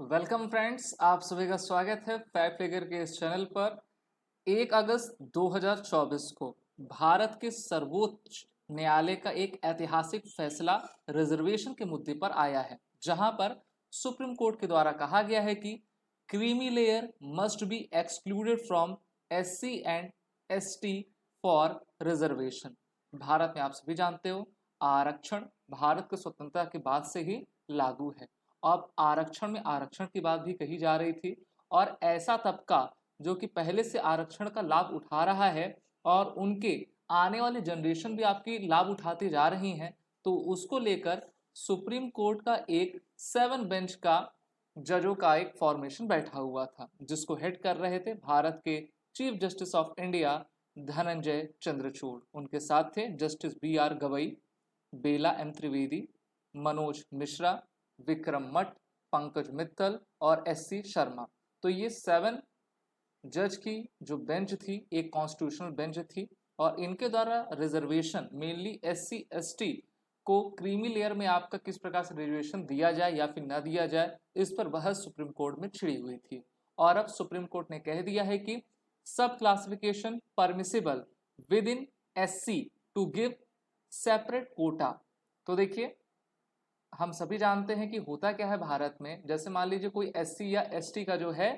Welcome friends, आप सभी का स्वागत है फैक्ट फिगर के इस चैनल पर। 1 अगस्त 2024 को भारत के सर्वोच्च न्यायालय का एक ऐतिहासिक फैसला रिजर्वेशन के मुद्दे पर आया है, जहां पर सुप्रीम कोर्ट के द्वारा कहा गया है कि creamy layer must be excluded from SC and ST for reservation. Bharat में आप सभी जानते हो, आरक्षण भारत की स्वतंत्रता के बाद से ही लागू है। अब आरक्षण में आरक्षण की बात भी कही जा रही थी, और ऐसा तबका जो कि पहले से आरक्षण का लाभ उठा रहा है और उनके आने वाली जनरेशन भी आपकी लाभ उठाते जा रही हैं, तो उसको लेकर सुप्रीम कोर्ट का एक 7 बेंच का जजों का एक फॉर्मेशन बैठा हुआ था, जिसको हेड कर रहे थे भारत के chief justice of India Dhananjaya Chandrachud. उनके साथ थे जस्टिस BR गवई, बेला एम त्रिवेदी, मनोज मिश्रा, विक्रम मठ, पंकज मित्तल और SC शर्मा। तो ये 7 जज की जो बेंच थी, एक कॉन्स्टिट्यूशनल बेंच थी, और इनके द्वारा रिजर्वेशन मेनली SC ST को क्रीमी लेयर में आपका किस प्रकार से रिजर्वेशन दिया जाए या फिर न दिया जाए, इस पर बहस सुप्रीम कोर्ट में छिड़ी हुई थी। और अब सुप्रीम कोर्ट ने कह दिया है कि सब classification permissible within SC to give separate quota. तो देखिए, हम सभी जानते हैं कि होता क्या है भारत में, जैसे मान लीजिए कोई SC या ST का जो है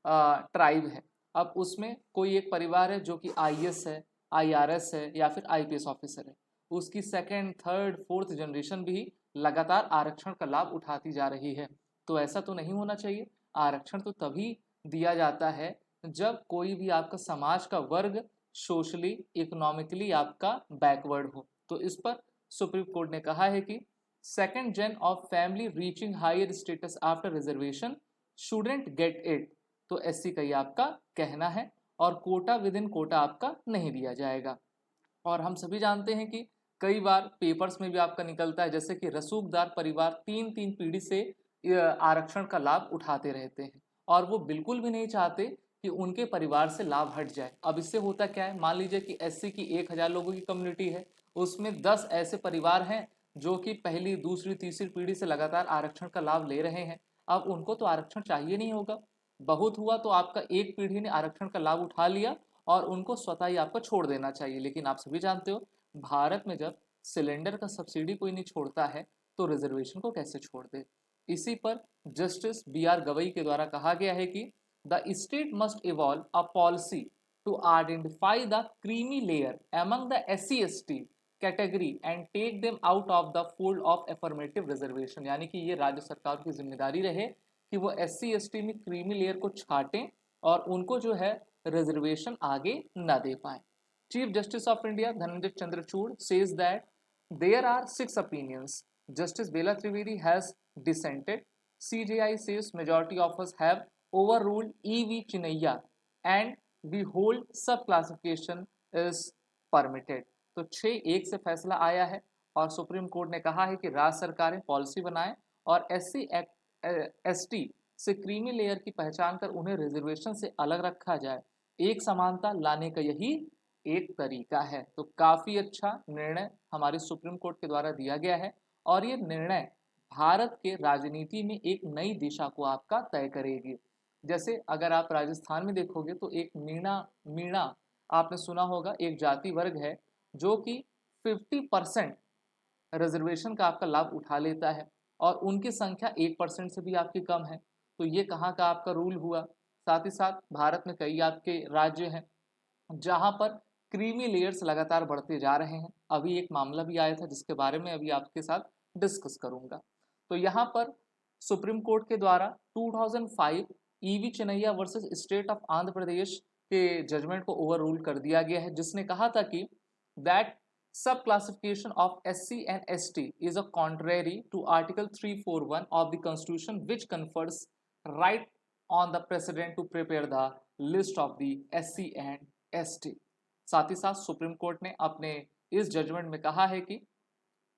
ट्राइब है। अब उसमें कोई एक परिवार है जो कि IAS है, IRS है या फिर IPS ऑफिसर है, उसकी सेकेंड थर्ड फोर्थ जनरेशन भी लगातार आरक्षण का लाभ उठाती जा रही है। तो ऐसा तो नहीं होना चाहिए। आरक्षण तो तभी दिया जाता है जब कोई भी आपका समाज का वर्ग सोशली इकोनॉमिकली आपका बैकवर्ड हो। तो इस पर सुप्रीम कोर्ट ने कहा है कि second gen of family reaching higher status after reservation shouldn't get it. तो SC का ये आपका कहना है, और कोटा विद इन कोटा आपका नहीं दिया जाएगा। और हम सभी जानते हैं कि कई बार पेपर्स में भी आपका निकलता है, जैसे कि रसूखदार परिवार 3 पीढ़ी से आरक्षण का लाभ उठाते रहते हैं, और वो बिल्कुल भी नहीं चाहते कि उनके परिवार से लाभ हट जाए। अब इससे होता क्या है, मान लीजिए कि SC की 1000 लोगों की कम्युनिटी है, उसमें 10 ऐसे परिवार हैं जो कि पहली दूसरी तीसरी पीढ़ी से लगातार आरक्षण का लाभ ले रहे हैं। अब उनको तो आरक्षण चाहिए नहीं होगा, बहुत हुआ तो आपका एक पीढ़ी ने आरक्षण का लाभ उठा लिया और उनको स्वतः ही आपको छोड़ देना चाहिए। लेकिन आप सभी जानते हो, भारत में जब सिलेंडर का सब्सिडी कोई नहीं छोड़ता है, तो रिजर्वेशन को कैसे छोड़ दे। इसी पर जस्टिस BR गवई के द्वारा कहा गया है कि the state must evolve a policy to identify the creamy layer among the SC ST कैटेगरी and take them out of the fold of affirmative reservation. यानी कि ये राज्य सरकार की जिम्मेदारी रहे कि वो SC ST में क्रीमी लेयर को छाटें और उनको जो है रिजर्वेशन आगे न दे पाए। Chief justice of India Dhananjaya Chandrachud says that there are 6 opinions. Justice Bela Trivedi has dissented. CJI says majority of us have overruled E.V. Chinaiya and the whole sub classification is permitted. तो 6-1 से फैसला आया है, और सुप्रीम कोर्ट ने कहा है कि राज्य सरकारें पॉलिसी बनाएं और SC ST से क्रीमी लेयर की पहचान कर उन्हें रिजर्वेशन से अलग रखा जाए। एक समानता लाने का यही एक तरीका है। तो काफ़ी अच्छा निर्णय हमारे सुप्रीम कोर्ट के द्वारा दिया गया है, और ये निर्णय भारत के राजनीति में एक नई दिशा को आपका तय करेगी। जैसे अगर आप राजस्थान में देखोगे तो एक मीणा मीणा आपने सुना होगा, एक जाति वर्ग है जो कि 50% रिजर्वेशन का आपका लाभ उठा लेता है, और उनकी संख्या 1% से भी आपकी कम है। तो ये कहाँ का आपका रूल हुआ। साथ ही साथ भारत में कई आपके राज्य हैं जहां पर क्रीमी लेयर्स लगातार बढ़ते जा रहे हैं। अभी एक मामला भी आया था जिसके बारे में अभी आपके साथ डिस्कस करूंगा। तो यहाँ पर सुप्रीम कोर्ट के द्वारा 2005 EV Chinnaiah versus state of Andhra Pradesh के जजमेंट को ओवर रूल कर दिया गया है, जिसने कहा था कि that sub classification of SC and ST is a contrary to article 341 of the constitution which confers right on the president to prepare the list of the SC and ST। साथ ही साथ सुप्रीम कोर्ट ने अपने इस judgement में कहा है कि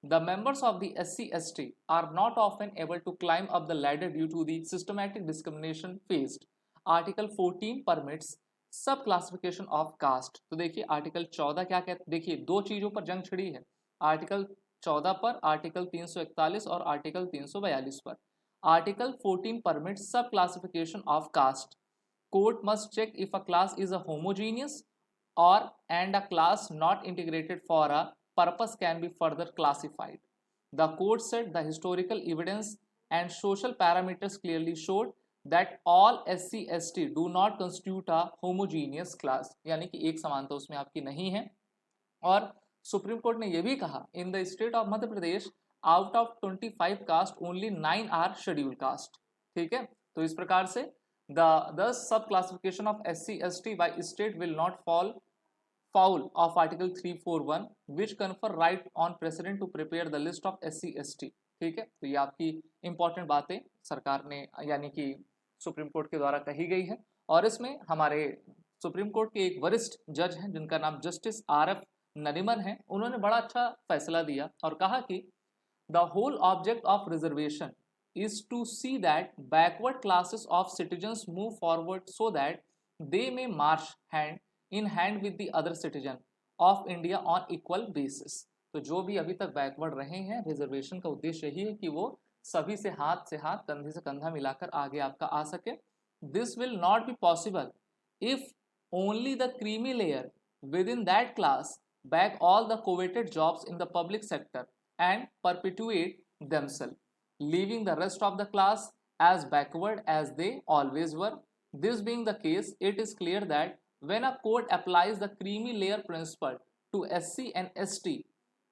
the members of the SC ST are not often able to climb up the ladder due to the systematic discrimination faced. Article 14 permits sub classification of caste. तो देखिए आर्टिकल 14 क्या कहते, देखिए दो चीजों पर जंग छिड़ी है, आर्टिकल 14 पर, आर्टिकल 341 और आर्टिकल 342 पर। Article 14 permits sub-classification of caste. Court must check if a class is a homogeneous or and a class not integrated for a purpose can be further classified. The court said the historical evidence and social parameters clearly showed that all SC/ST do not constitute a homogeneous class, यानी कि एक समानता उसमें आपकी नहीं है। और supreme court ने यह भी कहा in the state of Madhya Pradesh out of 25 caste only 9 are scheduled caste. ठीक है, तो इस प्रकार से the sub classification of SC/ST by state will not fall foul of article 341 which confer right on president to prepare the list of SC/ST। ठीक है, तो ये आपकी इंपॉर्टेंट बातें सरकार ने यानी कि सुप्रीम कोर्ट के द्वारा कही गई है। और इसमें हमारे सुप्रीम कोर्ट के एक वरिष्ठ जज हैं जिनका नाम जस्टिस RF नरीमन है, उन्होंने बड़ा अच्छा फैसला दिया और कहा कि the whole object of reservation is to see that backward classes of citizens move forward so that they may march hand in hand with the other citizen of India on equal basis. तो जो भी अभी तक backward रहे हैं, reservation का उद्देश्य यही है कि वो सभी से हाथ, कंधे से कंधा मिलाकर आगे आपका आ सके। This will not be possible if only the creamy layer with in that class bag all the coveted jobs in the public sector and perpetuate themselves, leaving the rest of the class as backward as they always were. This being the case, it is clear that when a court applies the creamy layer principle to SC and ST,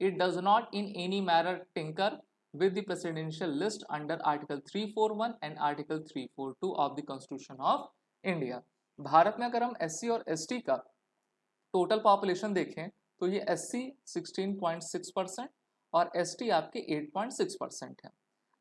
it does not in any manner tinker with the presidential list under Article 341 and Article 342 of the Constitution of India. Bharat में अगर हम SC और ST का total population देखें तो ये SC 16.6% और ST आपके 8.6% है।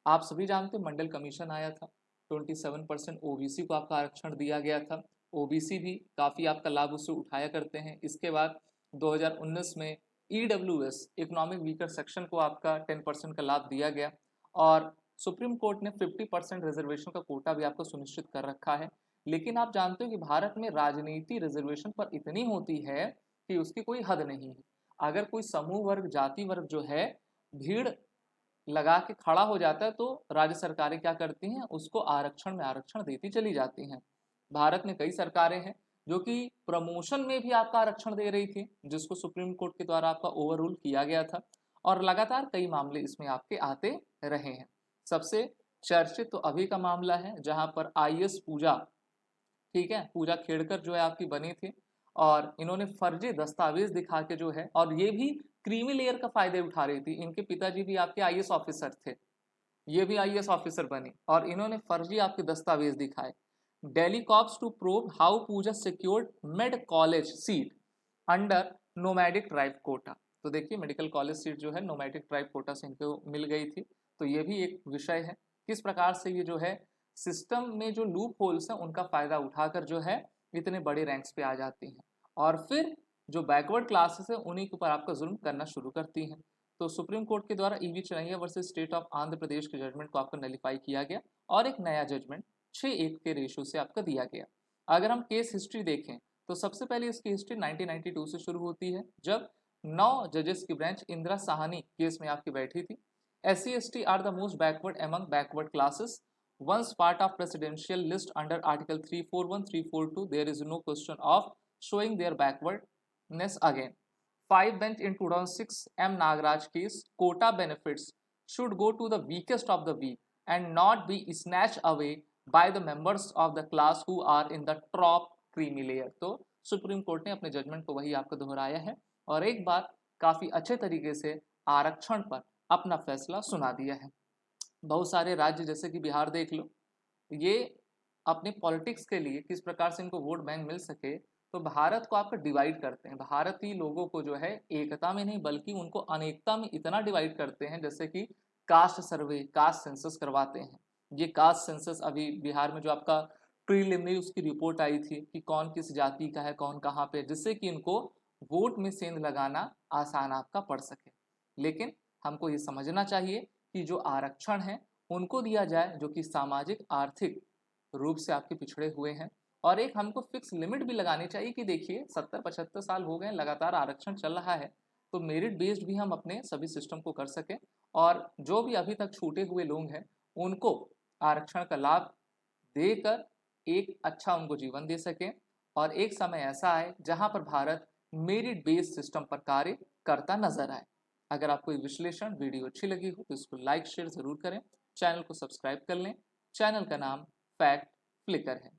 आप सभी जानते हैं मंडल कमीशन आया था, 27% OBC को आपका आरक्षण दिया गया था। OBC भी काफ़ी आपका लाभ उससे उठाया करते हैं। इसके बाद 2019 में EWS इकोनॉमिक वीकर सेक्शन को आपका 10% का लाभ दिया गया और सुप्रीम कोर्ट ने 50% रिजर्वेशन का कोटा भी आपको सुनिश्चित कर रखा है। लेकिन आप जानते हो कि भारत में राजनीति रिजर्वेशन पर इतनी होती है कि उसकी कोई हद नहीं है। अगर कोई समूह वर्ग, जाति वर्ग जो है भीड़ लगा के खड़ा हो जाता है तो राज्य सरकारें क्या करती हैं, उसको आरक्षण में आरक्षण देती चली जाती हैं। भारत में कई सरकारें हैं जो कि प्रमोशन में भी आपका आरक्षण दे रही थी, जिसको सुप्रीम कोर्ट के द्वारा आपका ओवर रूल किया गया था और लगातार कई मामले इसमें आपके आते रहे हैं। सबसे चर्चित तो अभी का मामला है जहां पर IAS पूजा, ठीक है, पूजा खेड़कर जो है आपकी बनी थी और इन्होंने फर्जी दस्तावेज दिखा के जो है, और ये भी क्रीमी लेयर का फायदे उठा रही थी। इनके पिताजी भी आपके IAS ऑफिसर थे, ये भी IAS ऑफिसर बनी और इन्होंने फर्जी आपके दस्तावेज दिखाए। Delhi cops to prove how Puja secured med college seat under nomadic tribe quota. तो देखिए मेडिकल कॉलेज सीट जो है नोमैडिक ट्राइब कोटा से इनको मिल गई थी। तो ये भी एक विषय है किस प्रकार से ये जो है सिस्टम में जो लूप होल्स हैं उनका फायदा उठाकर जो है इतने बड़े रैंक्स पे आ जाती हैं और फिर जो बैकवर्ड क्लासेस है उन्हीं के ऊपर आपका जुल्म करना शुरू करती हैं। तो सुप्रीम कोर्ट के द्वारा EV Chinnaiah versus state of Andhra Pradesh के जजमेंट को आपको नलीफाई किया गया और एक नया जजमेंट 6-1 के रेशियो से आपका दिया गया। अगर हम केस हिस्ट्री देखें तो सबसे पहले इसकी हिस्ट्री 1992 से शुरू होती है जब 9 जजेस की ब्रांच इंदिरा साहनी केस में आपकी बैठी थी। SC/ST are the most backward among backward classes once part of presidential list under article 341 342 there is no question of showing their backwardness again. 5 bench in 2006 M Nagaraj case quota benefits should go to the weakest of the weak and not be snatched away by the members of the class who are in the top creamy layer। तो supreme court ने अपने judgement को वही आपको दोहराया है और एक बार काफी अच्छे तरीके से आरक्षण पर अपना फैसला सुना दिया है। बहुत सारे राज्य जैसे कि बिहार देख लो, ये अपने पॉलिटिक्स के लिए किस प्रकार से इनको वोट बैंक मिल सके तो भारत को आपका डिवाइड करते हैं। भारतीय लोगों को जो है एकता में नहीं बल्कि उनको अनेकता में इतना डिवाइड करते हैं, जैसे कि कास्ट सर्वे, कास्ट सेंसस करवाते हैं। ये कास्ट सेंसस अभी बिहार में जो आपका प्रीलिमिनरी उसकी रिपोर्ट आई थी कि कौन किस जाति का है, कौन कहाँ पे, जिससे कि इनको वोट में सेंध लगाना आसान आपका पड़ सके। लेकिन हमको ये समझना चाहिए कि जो आरक्षण है उनको दिया जाए जो कि सामाजिक आर्थिक रूप से आपके पिछड़े हुए हैं और एक हमको फिक्स लिमिट भी लगानी चाहिए कि देखिए 70-75 साल हो गए लगातार आरक्षण चल रहा है तो मेरिट बेस्ड भी हम अपने सभी सिस्टम को कर सकें और जो भी अभी तक छूटे हुए लोग हैं उनको आरक्षण का लाभ देकर एक अच्छा उनको जीवन दे सकें और एक समय ऐसा आए जहां पर भारत मेरिट बेस्ड सिस्टम पर कार्य करता नजर आए। अगर आपको ये विश्लेषण वीडियो अच्छी लगी हो तो इसको लाइक शेयर जरूर करें, चैनल को सब्सक्राइब कर लें। चैनल का नाम फैक्ट फ्लिकर है।